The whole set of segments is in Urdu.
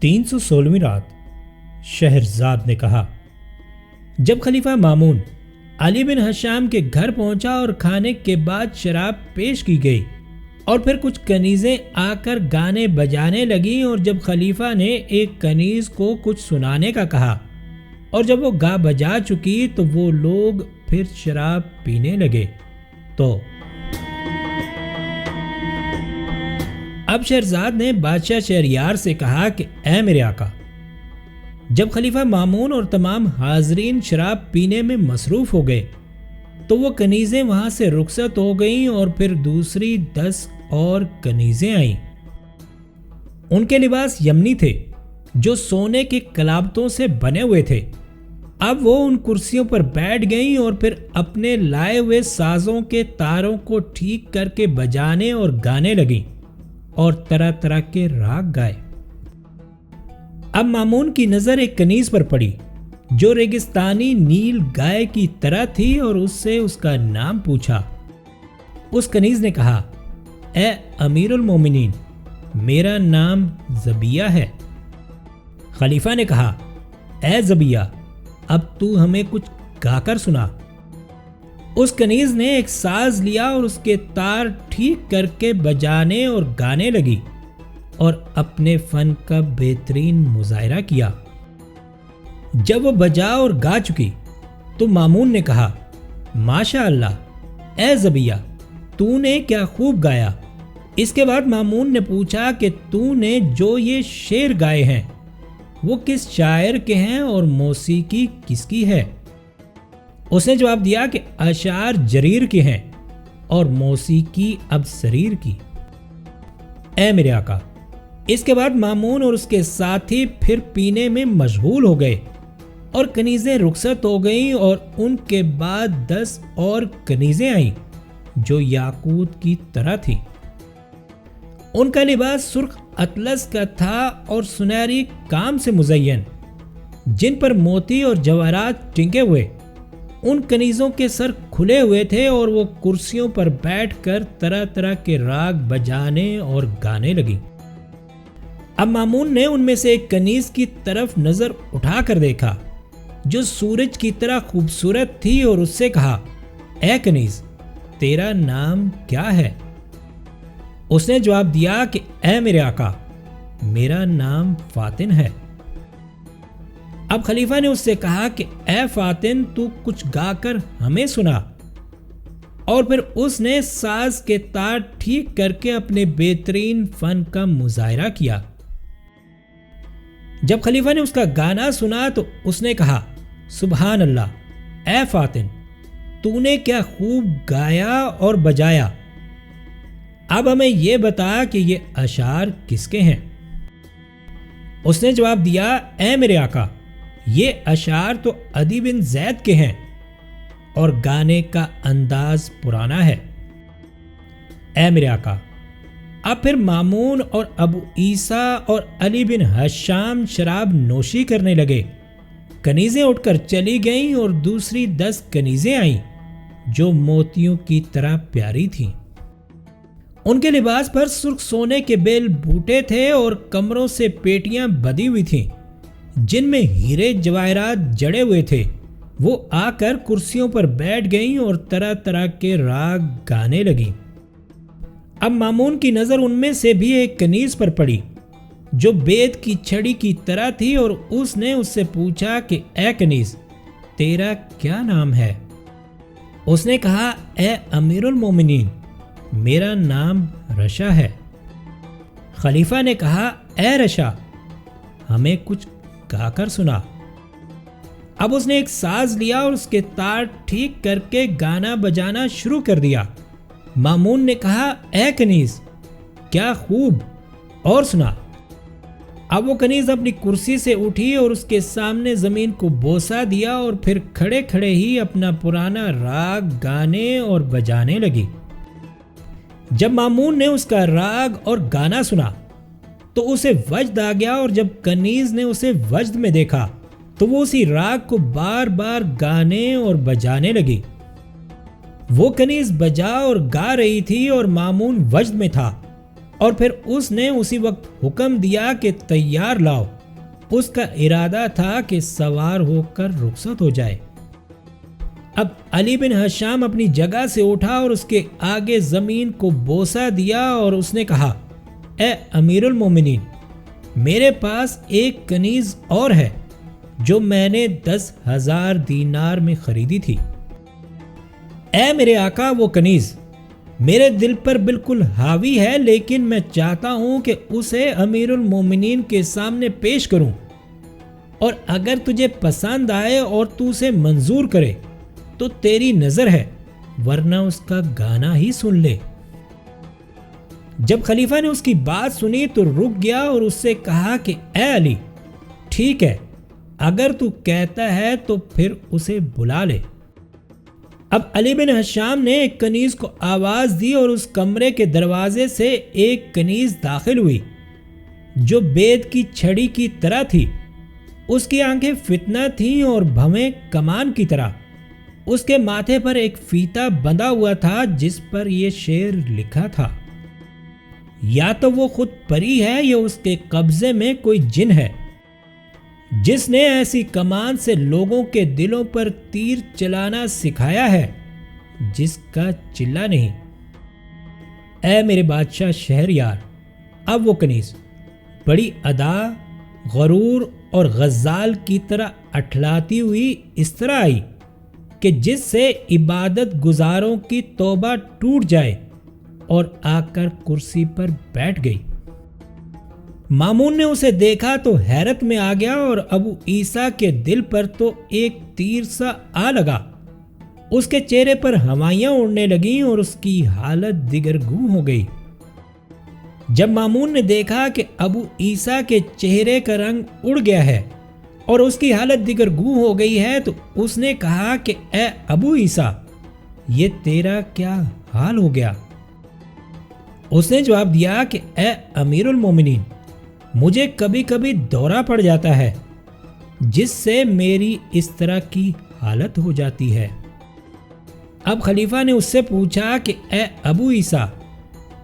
316ویں رات شہرزاد نے کہا، جب خلیفہ مامون علی بن ہشام کے گھر پہنچا اور کھانے کے بعد شراب پیش کی گئی اور پھر کچھ کنیزیں آ کر گانے بجانے لگیں، اور جب خلیفہ نے ایک کنیز کو کچھ سنانے کا کہا اور جب وہ گا بجا چکی تو وہ لوگ پھر شراب پینے لگے، تو اب شہرزاد نے بادشاہ شہریار سے کہا کہ اے میرے آقا، جب خلیفہ مامون اور تمام حاضرین شراب پینے میں مصروف ہو گئے تو وہ کنیزیں وہاں سے رخصت ہو گئیں اور پھر دوسری 10 اور کنیزیں آئیں۔ ان کے لباس یمنی تھے جو سونے کے کلابتوں سے بنے ہوئے تھے۔ اب وہ ان کرسیوں پر بیٹھ گئیں اور پھر اپنے لائے ہوئے سازوں کے تاروں کو ٹھیک کر کے بجانے اور گانے لگیں اور طرح طرح کے راگ گائے۔ اب مامون کی نظر ایک کنیز پر پڑی جو ریگستانی نیل گائے کی طرح تھی اور اس سے اس کا نام پوچھا۔ اس کنیز نے کہا، اے امیر المومنین، میرا نام زبیہ ہے۔ خلیفہ نے کہا، اے زبیہ، اب تو ہمیں کچھ گا کر سنا۔ اس کنیز نے ایک ساز لیا اور اس کے تار ٹھیک کر کے بجانے اور گانے لگی اور اپنے فن کا بہترین مظاہرہ کیا۔ جب وہ بجا اور گا چکی تو مامون نے کہا، ماشاء اللہ اے زبیہ، تو نے کیا خوب گایا۔ اس کے بعد مامون نے پوچھا کہ تو نے جو یہ شعر گائے ہیں وہ کس شاعر کے ہیں اور موسیقی کس کی ہے؟ اس نے جواب دیا کہ اشعار جریر کے ہیں اور موسیقی ابصریر کی۔ اے میرے آقا، اس کے بعد مامون اور اس کے ساتھی پھر پینے میں مشغول ہو گئے اور کنیزیں رخصت ہو گئیں، اور ان کے بعد 10 اور کنیزیں آئیں جو یاقوت کی طرح تھیں۔ ان کا لباس سرخ اطلس کا تھا اور سنہری کام سے مزین، جن پر موتی اور جواہرات ٹنکے ہوئے۔ ان کنیزوں کے سر کھلے ہوئے تھے اور وہ کرسیوں پر بیٹھ کر طرح طرح کے راگ بجانے اور گانے لگیں۔ اب مامون نے ان میں سے ایک کنیز کی طرف نظر اٹھا کر دیکھا جو سورج کی طرح خوبصورت تھی اور اس سے کہا، اے کنیز، تیرا نام کیا ہے؟ اس نے جواب دیا کہ اے میرے آقا، میرا نام فاتن ہے۔ اب خلیفہ نے اس سے کہا کہ اے فاتن، تو کچھ گا کر ہمیں سنا، اور پھر اس نے ساز کے تار ٹھیک کر کے اپنے بہترین فن کا مظاہرہ کیا۔ جب خلیفہ نے اس کا گانا سنا تو اس نے کہا، سبحان اللہ، اے فاتن، تو نے کیا خوب گایا اور بجایا۔ اب ہمیں یہ بتا کہ یہ اشعار کس کے ہیں؟ اس نے جواب دیا، اے میرے آقا، یہ اشعار تو عدی بن زید کے ہیں اور گانے کا انداز پرانا ہے۔ اے میرے آقا، اب پھر مامون اور ابو عیسیٰ اور علی بن ہشام شراب نوشی کرنے لگے۔ کنیزیں اٹھ کر چلی گئیں اور دوسری 10 کنیزیں آئیں جو موتیوں کی طرح پیاری تھیں۔ ان کے لباس پر سرخ سونے کے بیل بوٹے تھے اور کمروں سے پیٹیاں بدی ہوئی تھیں جن میں ہیرے جواہرات جڑے ہوئے تھے۔ وہ آ کر کرسیوں پر بیٹھ گئیں اور طرح طرح کے راگ گانے لگیں۔ اب مامون کی نظر ان میں سے بھی ایک کنیز پر پڑی جو بید کی چھڑی کی طرح تھی، اور اس نے اس سے پوچھا کہ اے کنیز، تیرا کیا نام ہے؟ اس نے کہا، اے امیر المومنین، میرا نام رشا ہے۔ خلیفہ نے کہا، اے رشا، ہمیں کچھ گا کر سنا۔ اب اس نے ایک ساز لیا اور اس کے تار ٹھیک کر کے گانا بجانا شروع کر دیا۔ مامون نے کہا، اے کنیز، کیا خوب، اور سنا۔ اب وہ کنیز اپنی کرسی سے اٹھی اور اس کے سامنے زمین کو بوسہ دیا اور پھر کھڑے کھڑے ہی اپنا پرانا راگ گانے اور بجانے لگی۔ جب مامون نے اس کا راگ اور گانا سنا تو اسے وجد آ گیا، اور جب کنیز نے اسے وجد میں دیکھا تو وہ اسی راگ کو بار بار گانے اور بجانے لگی۔ وہ کنیز بجا اور گا رہی تھی اور مامون وجد میں تھا، اور پھر اس نے اسی وقت حکم دیا کہ تیار لاؤ۔ اس کا ارادہ تھا کہ سوار ہو کر رخصت ہو جائے۔ اب علی بن ہشام اپنی جگہ سے اٹھا اور اس کے آگے زمین کو بوسہ دیا اور اس نے کہا، اے امیر المومنین، میرے پاس ایک کنیز اور ہے جو میں نے 10,000 دینار میں خریدی تھی۔ اے میرے آقا، وہ کنیز میرے دل پر بالکل حاوی ہے، لیکن میں چاہتا ہوں کہ اسے امیر المومنین کے سامنے پیش کروں، اور اگر تجھے پسند آئے اور تو اسے منظور کرے تو تیری نظر ہے، ورنہ اس کا گانا ہی سن لے۔ جب خلیفہ نے اس کی بات سنی تو رک گیا اور اس سے کہا کہ اے علی، ٹھیک ہے، اگر تو کہتا ہے تو پھر اسے بلا لے۔ اب علی بن ہشام نے ایک کنیز کو آواز دی اور اس کمرے کے دروازے سے ایک کنیز داخل ہوئی جو بید کی چھڑی کی طرح تھی۔ اس کی آنکھیں فتنہ تھیں اور بھویں کمان کی طرح۔ اس کے ماتھے پر ایک فیتا بندھا ہوا تھا جس پر یہ شعر لکھا تھا، یا تو وہ خود پری ہے یا اس کے قبضے میں کوئی جن ہے جس نے ایسی کمان سے لوگوں کے دلوں پر تیر چلانا سکھایا ہے جس کا چلہ نہیں۔ اے میرے بادشاہ شہریار، اب وہ کنیز بڑی ادا، غرور اور غزال کی طرح اٹھلاتی ہوئی اس طرح آئی کہ جس سے عبادت گزاروں کی توبہ ٹوٹ جائے، اور آ کر کرسی پر بیٹھ گئی۔ مامون نے اسے دیکھا تو حیرت میں آ گیا اور ابو عیسیٰ کے دل پر تو ایک تیر سا آ لگا۔ اس کے چہرے پر ہوائیاں اڑنے لگیں اور اس کی حالت دگرگوں ہو گئی۔ جب مامون نے دیکھا کہ ابو عیسیٰ کے چہرے کا رنگ اڑ گیا ہے اور اس کی حالت دگرگوں ہو گئی ہے تو اس نے کہا کہ اے ابو عیسیٰ، یہ تیرا کیا حال ہو گیا؟ اس نے جواب دیا کہ اے امیر المومنین، مجھے کبھی کبھی دورہ پڑ جاتا ہے جس سے میری اس طرح کی حالت ہو جاتی ہے۔ اب خلیفہ نے اس سے پوچھا کہ اے ابو عیسیٰ،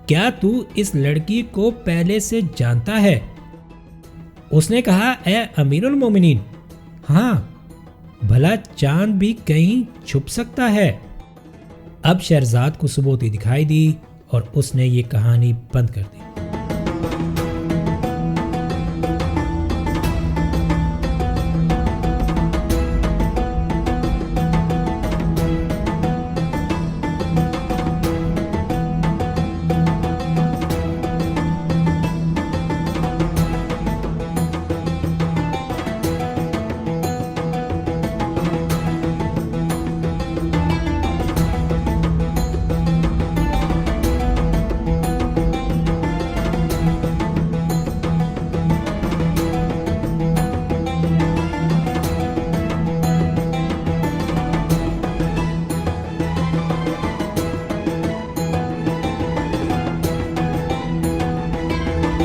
کیا تو اس لڑکی کو پہلے سے جانتا ہے؟ اس نے کہا، اے امیر المومنین، ہاں، بھلا چاند بھی کہیں چھپ سکتا ہے۔ اب شہرزاد کو ثبوتی دکھائی دی اور اس نے یہ کہانی بند کر دی۔